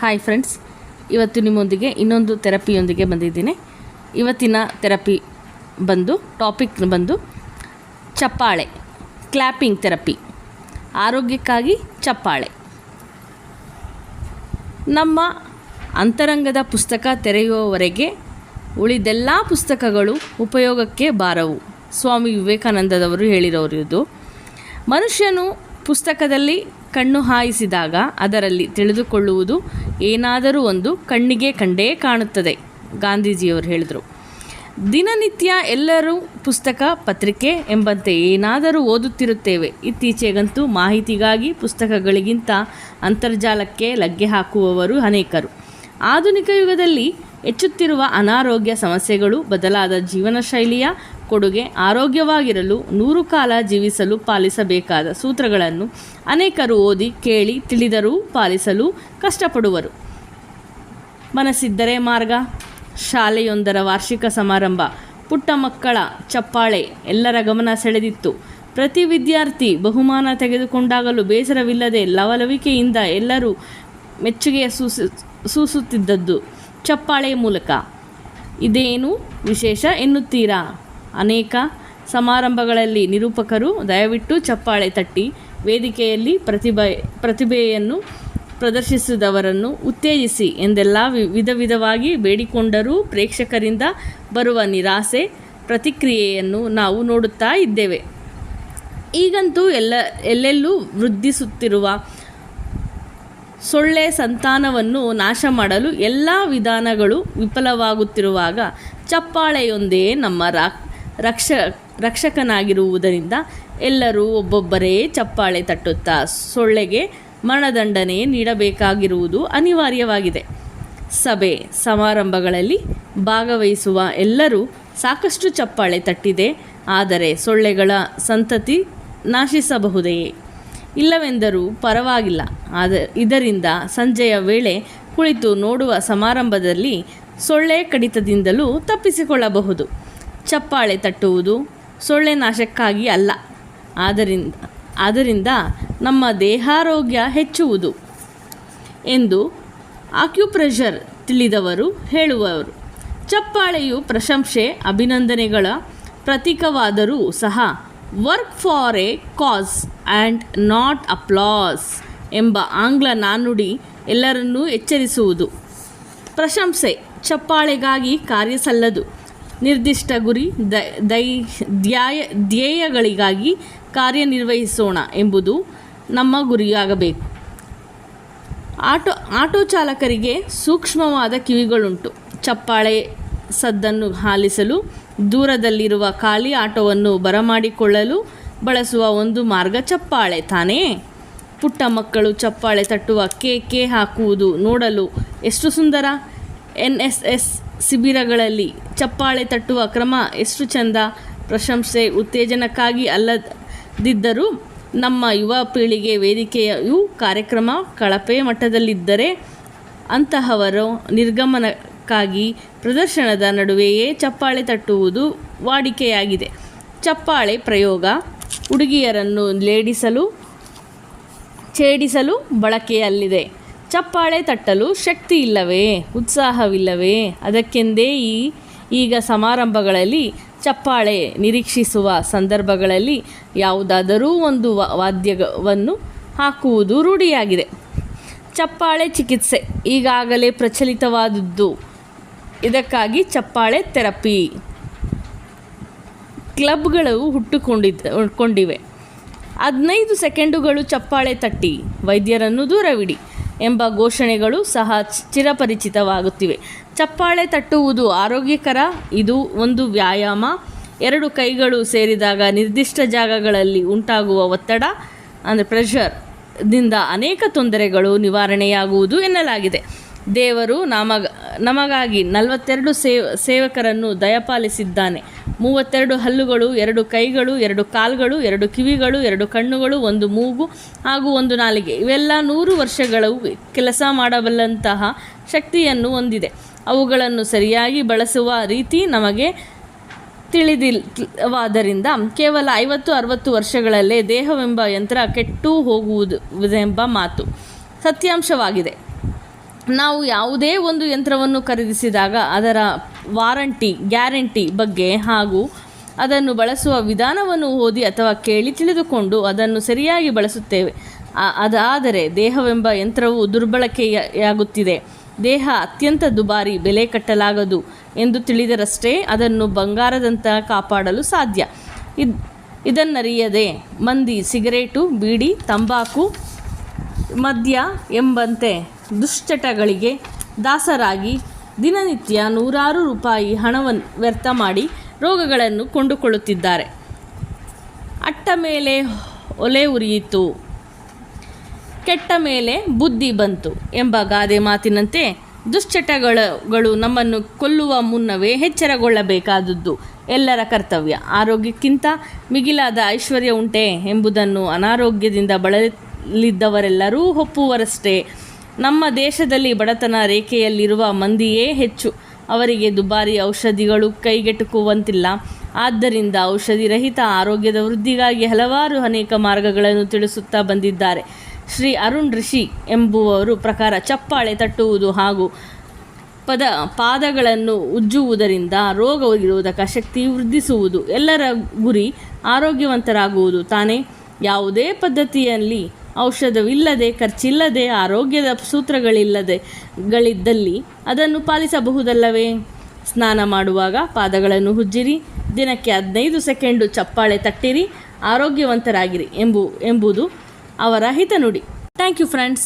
Hi friends, ಇವತ್ತು ನಿಮ್ಮೊಂದಿಗೆ ಇನ್ನೊಂದು ಥೆರಪಿಯೊಂದಿಗೆ ಬಂದಿದ್ದೀನಿ. ಇವತ್ತಿನ ಥೆರಪಿ ಟಾಪಿಕ್ ಚಪ್ಪಾಳೆ, ಕ್ಲ್ಯಾಪಿಂಗ್ ಥೆರಪಿ, ಆರೋಗ್ಯಕ್ಕಾಗಿ ಚಪ್ಪಾಳೆ. ನಮ್ಮ ಅಂತರಂಗದ ಪುಸ್ತಕ ತೆರೆಯುವವರೆಗೆ ಉಳಿದೆಲ್ಲ ಪುಸ್ತಕಗಳು ಉಪಯೋಗಕ್ಕೆ ಬಾರವು. ಸ್ವಾಮಿ ವಿವೇಕಾನಂದರವರು ಹೇಳಿರೋರು ಇದು. ಮನುಷ್ಯನು ಪುಸ್ತಕದಲ್ಲಿ ಕಣ್ಣು ಹಾಯಿಸಿದಾಗ ಅದರಲ್ಲಿ ತಿಳಿದುಕೊಳ್ಳುವುದು ಏನಾದರೂ ಒಂದು ಕಣ್ಣಿಗೆ ಕಂಡೇ ಕಾಣುತ್ತದೆ. ಗಾಂಧೀಜಿಯವರು ಹೇಳಿದರು. ದಿನನಿತ್ಯ ಎಲ್ಲರೂ ಪುಸ್ತಕ, ಪತ್ರಿಕೆ ಎಂಬಂತೆ ಏನಾದರೂ ಓದುತ್ತಿರುತ್ತೇವೆ. ಇತ್ತೀಚೆಗಂತೂ ಮಾಹಿತಿಗಾಗಿ ಪುಸ್ತಕಗಳಿಗಿಂತ ಅಂತರ್ಜಾಲಕ್ಕೆ ಲಗ್ಗೆ ಹಾಕುವವರು ಅನೇಕರು. ಆಧುನಿಕ ಯುಗದಲ್ಲಿ ಹೆಚ್ಚುತ್ತಿರುವ ಅನಾರೋಗ್ಯ ಸಮಸ್ಯೆಗಳು, ಬದಲಾದ ಜೀವನ ಶೈಲಿಯ ಕೊಡುಗೆ, ಆರೋಗ್ಯವಾಗಿರಲು 100 ಕಾಲ ಜೀವಿಸಲು ಪಾಲಿಸಬೇಕಾದ ಸೂತ್ರಗಳನ್ನು ಅನೇಕರು ಓದಿ ಕೇಳಿ ತಿಳಿದರೂ ಪಾಲಿಸಲು ಕಷ್ಟಪಡುವರು. ಮನಸ್ಸಿದ್ದರೆ ಮಾರ್ಗ. ಶಾಲೆಯೊಂದರ ವಾರ್ಷಿಕ ಸಮಾರಂಭ. ಪುಟ್ಟ ಮಕ್ಕಳ ಚಪ್ಪಾಳೆ ಎಲ್ಲರ ಗಮನ ಸೆಳೆದಿತ್ತು. ಪ್ರತಿ ವಿದ್ಯಾರ್ಥಿ ಬಹುಮಾನ ತೆಗೆದುಕೊಂಡಾಗಲೂ ಬೇಸರವಿಲ್ಲದೆ ಲವಲವಿಕೆಯಿಂದ ಎಲ್ಲರೂ ಮೆಚ್ಚುಗೆಯ ಸೂಸುತ್ತಿದ್ದದ್ದು ಚಪ್ಪಾಳೆಯ ಮೂಲಕ. ಇದೇನು ವಿಶೇಷ ಎನ್ನುತ್ತೀರಾ? ಅನೇಕ ಸಮಾರಂಭಗಳಲ್ಲಿ ನಿರೂಪಕರು ದಯವಿಟ್ಟು ಚಪ್ಪಾಳೆ ತಟ್ಟಿ ವೇದಿಕೆಯಲ್ಲಿ ಪ್ರತಿಭೆಯನ್ನು ಪ್ರದರ್ಶಿಸಿದವರನ್ನು ಉತ್ತೇಜಿಸಿ ಎಂದೆಲ್ಲ ವಿಧವಾಗಿ ಬೇಡಿಕೊಂಡರೂ ಪ್ರೇಕ್ಷಕರಿಂದ ಬರುವ ನಿರಾಸೆ ಪ್ರತಿಕ್ರಿಯೆಯನ್ನು ನಾವು ನೋಡುತ್ತಾ ಇದ್ದೇವೆ. ಈಗಂತೂ ಎಲ್ಲೆಲ್ಲೂ ವೃದ್ಧಿಸುತ್ತಿರುವ ಸೊಳ್ಳೆ ಸಂತಾನವನ್ನು ನಾಶ ಮಾಡಲು ಎಲ್ಲ ವಿಧಾನಗಳು ವಿಫಲವಾಗುತ್ತಿರುವಾಗ ಚಪ್ಪಾಳೆಯೊಂದೇ ನಮ್ಮ ರಕ್ಷಕನಾಗಿರುವುದರಿಂದ ಎಲ್ಲರೂ ಒಬ್ಬೊಬ್ಬರೇ ಚಪ್ಪಾಳೆ ತಟ್ಟುತ್ತಾ ಸೊಳ್ಳೆಗೆ ಮರಣದಂಡನೆ ನೀಡಬೇಕಾಗಿರುವುದು ಅನಿವಾರ್ಯವಾಗಿದೆ. ಸಭೆ ಸಮಾರಂಭಗಳಲ್ಲಿ ಭಾಗವಹಿಸುವ ಎಲ್ಲರೂ ಸಾಕಷ್ಟು ಚಪ್ಪಾಳೆ ತಟ್ಟಿದೆ. ಆದರೆ ಸೊಳ್ಳೆಗಳ ಸಂತತಿ ನಾಶಿಸಬಹುದೇ? ಇಲ್ಲವೆಂದರೂ ಪರವಾಗಿಲ್ಲ. ಇದರಿಂದ ಸಂಜೆಯ ವೇಳೆ ಕುಳಿತು ನೋಡುವ ಸಮಾರಂಭದಲ್ಲಿ ಸೊಳ್ಳೆ ಕಡಿತದಿಂದಲೂ ತಪ್ಪಿಸಿಕೊಳ್ಳಬಹುದು. ಚಪ್ಪಾಳೆ ತಟ್ಟುವುದು ಸೊಳ್ಳೆ ನಾಶಕ್ಕಾಗಿ ಅಲ್ಲ, ಆದ್ದರಿಂದ ನಮ್ಮ ದೇಹಾರೋಗ್ಯ ಹೆಚ್ಚುವುದು ಎಂದು ಆಕ್ಯುಪ್ರೆಷರ್ ತಿಳಿದವರು ಹೇಳುವವರು. ಚಪ್ಪಾಳೆಯು ಪ್ರಶಂಸೆ, ಅಭಿನಂದನೆಗಳ ಪ್ರತೀಕವಾದರೂ ಸಹ work for A cause and not applause ಎಂಬ ಆಂಗ್ಲ ನಾಣ್ಣುಡಿ ಎಲ್ಲರನ್ನೂ ಎಚ್ಚರಿಸುವುದು. ಪ್ರಶಂಸೆ ಚಪ್ಪಾಳೆಗಾಗಿ ಕಾರ್ಯ ಸಲ್ಲದು. ನಿರ್ದಿಷ್ಟ ಗುರಿ ಧ್ಯೇಯಗಳಿಗಾಗಿ ಕಾರ್ಯನಿರ್ವಹಿಸೋಣ ಎಂಬುದು ನಮ್ಮ ಗುರಿಯಾಗಬೇಕು. ಆಟೋ ಚಾಲಕರಿಗೆ ಸೂಕ್ಷ್ಮವಾದ ಕಿವಿಗಳುಂಟು. ಚಪ್ಪಾಳೆ ಸದ್ದನ್ನು ಆಲಿಸಲು ದೂರದಲ್ಲಿರುವ ಖಾಲಿ ಆಟೋವನ್ನು ಬರಮಾಡಿಕೊಳ್ಳಲು ಬಳಸುವ ಒಂದು ಮಾರ್ಗ ಚಪ್ಪಾಳೆ ತಾನೇ. ಪುಟ್ಟ ಮಕ್ಕಳು ಚಪ್ಪಾಳೆ ತಟ್ಟುವ ಕೇಕೆ ಹಾಕುವುದು ನೋಡಲು ಎಷ್ಟು ಸುಂದರ. NSS ಶಿಬಿರಗಳಲ್ಲಿ ಚಪ್ಪಾಳೆ ತಟ್ಟುವ ಕ್ರಮ ಎಷ್ಟು ಚೆಂದ. ಪ್ರಶಂಸೆ, ಉತ್ತೇಜನಕ್ಕಾಗಿ ಅಲ್ಲದಿದ್ದರೂ ನಮ್ಮ ಯುವ ಪೀಳಿಗೆ ವೇದಿಕೆಯು ಕಾರ್ಯಕ್ರಮ ಕಳಪೆ ಮಟ್ಟದಲ್ಲಿದ್ದರೆ ಅಂತಹವರು ನಿರ್ಗಮನಕ್ಕಾಗಿ ಪ್ರದರ್ಶನದ ನಡುವೆಯೇ ಚಪ್ಪಾಳೆ ತಟ್ಟುವುದು ವಾಡಿಕೆಯಾಗಿದೆ. ಚಪ್ಪಾಳೆ ಪ್ರಯೋಗ ಹುಡುಗಿಯರನ್ನು ಛೇಡಿಸಲು ಬಳಕೆಯಲ್ಲಿದೆ. ಚಪ್ಪಾಳೆ ತಟ್ಟಲು ಶಕ್ತಿ ಇಲ್ಲವೇ? ಉತ್ಸಾಹವಿಲ್ಲವೇ? ಅದಕ್ಕೆಂದೇ ಈಗ ಸಮಾರಂಭಗಳಲ್ಲಿ ಚಪ್ಪಾಳೆ ನಿರೀಕ್ಷಿಸುವ ಸಂದರ್ಭಗಳಲ್ಲಿ ಯಾವುದಾದರೂ ಒಂದು ವಾದ್ಯವನ್ನು ಹಾಕುವುದು ರೂಢಿಯಾಗಿದೆ. ಚಪ್ಪಾಳೆ ಚಿಕಿತ್ಸೆ ಈಗಾಗಲೇ ಪ್ರಚಲಿತವಾದದ್ದು. ಇದಕ್ಕಾಗಿ ಚಪ್ಪಾಳೆ ಥೆರಪಿ ಕ್ಲಬ್ಗಳು ಹುಟ್ಟುಕೊಂಡಿವೆ. 15 ಸೆಕೆಂಡುಗಳು ಚಪ್ಪಾಳೆ ತಟ್ಟಿ ವೈದ್ಯರನ್ನು ದೂರವಿಡಿ ಎಂಬ ಘೋಷಣೆಗಳು ಸಹ ಚಿರಪರಿಚಿತವಾಗುತ್ತಿವೆ. ಚಪ್ಪಾಳೆ ತಟ್ಟುವುದು ಆರೋಗ್ಯಕರ. ಇದು ಒಂದು ವ್ಯಾಯಾಮ. 2 ಕೈಗಳು ಸೇರಿದಾಗ ನಿರ್ದಿಷ್ಟ ಜಾಗಗಳಲ್ಲಿ ಉಂಟಾಗುವ ಒತ್ತಡ ಪ್ರೆಷರ್ ದಿಂದ ಅನೇಕ ತೊಂದರೆಗಳು ನಿವಾರಣೆಯಾಗುವುದು ಎನ್ನಲಾಗಿದೆ. ದೇವರು ನಮಗಾಗಿ 42 ಸೇವಕರನ್ನು ದಯಪಾಲಿಸಿದ್ದಾನೆ. 32 ಹಲ್ಲುಗಳು, 2 ಕೈಗಳು, 2 ಕಾಲುಗಳು, 2 ಕಿವಿಗಳು, 2 ಕಣ್ಣುಗಳು, 1 ಮೂಗು ಹಾಗೂ 1 ನಾಲಿಗೆ. ಇವೆಲ್ಲ 100 ವರ್ಷಗಳು ಕೆಲಸ ಮಾಡಬಲ್ಲಂತಹ ಶಕ್ತಿಯನ್ನು ಹೊಂದಿದೆ. ಅವುಗಳನ್ನು ಸರಿಯಾಗಿ ಬಳಸುವ ರೀತಿ ನಮಗೆ ತಿಳಿದಿಲ್ಲವಾದ್ದರಿಂದ ಕೇವಲ 50-60 ವರ್ಷಗಳಲ್ಲೇ ದೇಹವೆಂಬ ಯಂತ್ರ ಕೆಟ್ಟು ಹೋಗುವುದೆಂಬ ಮಾತು ಸತ್ಯಾಂಶವಾಗಿದೆ. ನಾವು ಯಾವುದೇ ಒಂದು ಯಂತ್ರವನ್ನು ಖರೀದಿಸಿದಾಗ ಅದರ ಗ್ಯಾರಂಟಿ ಬಗ್ಗೆ ಹಾಗೂ ಅದನ್ನು ಬಳಸುವ ವಿಧಾನವನ್ನು ಓದಿ ಅಥವಾ ಕೇಳಿ ತಿಳಿದುಕೊಂಡು ಅದನ್ನು ಸರಿಯಾಗಿ ಬಳಸುತ್ತೇವೆ. ಅದಾದರೆ ದೇಹವೆಂಬ ಯಂತ್ರವು ದುರ್ಬಳಕೆಯಾಗುತ್ತಿದೆ, ದೇಹ ಅತ್ಯಂತ ದುಬಾರಿ, ಬೆಲೆ ಕಟ್ಟಲಾಗದು ಎಂದು ತಿಳಿದರಷ್ಟೇ ಅದನ್ನು ಬಂಗಾರದಂತ ಕಾಪಾಡಲು ಸಾಧ್ಯ. ಇದನ್ನರಿಯದೆ ಮಂದಿ ಸಿಗರೇಟು, ಬೀಡಿ, ತಂಬಾಕು, ಮದ್ಯ ಎಂಬಂತೆ ದುಶ್ಚಟಗಳಿಗೆ ದಾಸರಾಗಿ ದಿನನಿತ್ಯ ನೂರಾರು ರೂಪಾಯಿ ಹಣವನ್ನು ವ್ಯರ್ಥ ಮಾಡಿ ರೋಗಗಳನ್ನು ಕೊಂಡುಕೊಳ್ಳುತ್ತಿದ್ದಾರೆ. ಅಟ್ಟ ಮೇಲೆ ಒಲೆ ಉರಿಯಿತು, ಕೆಟ್ಟ ಮೇಲೆ ಬುದ್ಧಿ ಬಂತು ಎಂಬ ಗಾದೆ ಮಾತಿನಂತೆ ದುಶ್ಚಟಗಳು ನಮ್ಮನ್ನು ಕೊಲ್ಲುವ ಮುನ್ನವೇ ಎಚ್ಚರಗೊಳ್ಳಬೇಕಾದದ್ದು ಎಲ್ಲರ ಕರ್ತವ್ಯ. ಆರೋಗ್ಯಕ್ಕಿಂತ ಮಿಗಿಲಾದ ಐಶ್ವರ್ಯ ಉಂಟೆ ಎಂಬುದನ್ನು ಅನಾರೋಗ್ಯದಿಂದ ಬಳಲಿದ್ದವರೆಲ್ಲರೂ ಒಪ್ಪುವರಷ್ಟೇ. ನಮ್ಮ ದೇಶದಲ್ಲಿ ಬಡತನ ರೇಖೆಯಲ್ಲಿರುವ ಮಂದಿಯೇ ಹೆಚ್ಚು. ಅವರಿಗೆ ದುಬಾರಿ ಔಷಧಿಗಳು ಕೈಗೆಟುಕುವಂತಿಲ್ಲ. ಆದ್ದರಿಂದ ಔಷಧಿ ರಹಿತ ಆರೋಗ್ಯದ ವೃದ್ಧಿಗಾಗಿ ಹಲವಾರು ಅನೇಕ ಮಾರ್ಗಗಳನ್ನು ತಿಳಿಸುತ್ತಾ ಬಂದಿದ್ದಾರೆ. ಶ್ರೀ ಅರುಣ್ ರಿಷಿ ಎಂಬುವವರ ಪ್ರಕಾರ ಚಪ್ಪಾಳೆ ತಟ್ಟುವುದು ಹಾಗೂ ಪಾದಗಳನ್ನು ಉಜ್ಜುವುದರಿಂದ ರೋಗ ನಿರೋಧಕ ಶಕ್ತಿ ವೃದ್ಧಿಸುವುದು. ಎಲ್ಲರ ಗುರಿ ಆರೋಗ್ಯವಂತರಾಗುವುದು ತಾನೇ. ಯಾವುದೇ ಪದ್ಧತಿಯಲ್ಲಿ ಔಷಧವಿಲ್ಲದೆ, ಖರ್ಚಿಲ್ಲದೆ, ಆರೋಗ್ಯದ ಸೂತ್ರಗಳಿದ್ದಲ್ಲಿ ಅದನ್ನು ಪಾಲಿಸಬಹುದಲ್ಲವೇ? ಸ್ನಾನ ಮಾಡುವಾಗ ಪಾದಗಳನ್ನು ಉಜ್ಜಿರಿ, ದಿನಕ್ಕೆ 15 ಸೆಕೆಂಡು ಚಪ್ಪಾಳೆ ತಟ್ಟಿರಿ, ಆರೋಗ್ಯವಂತರಾಗಿರಿ ಎಂಬುದು ಅವರ ಹಿತನುಡಿ. Thank you friends.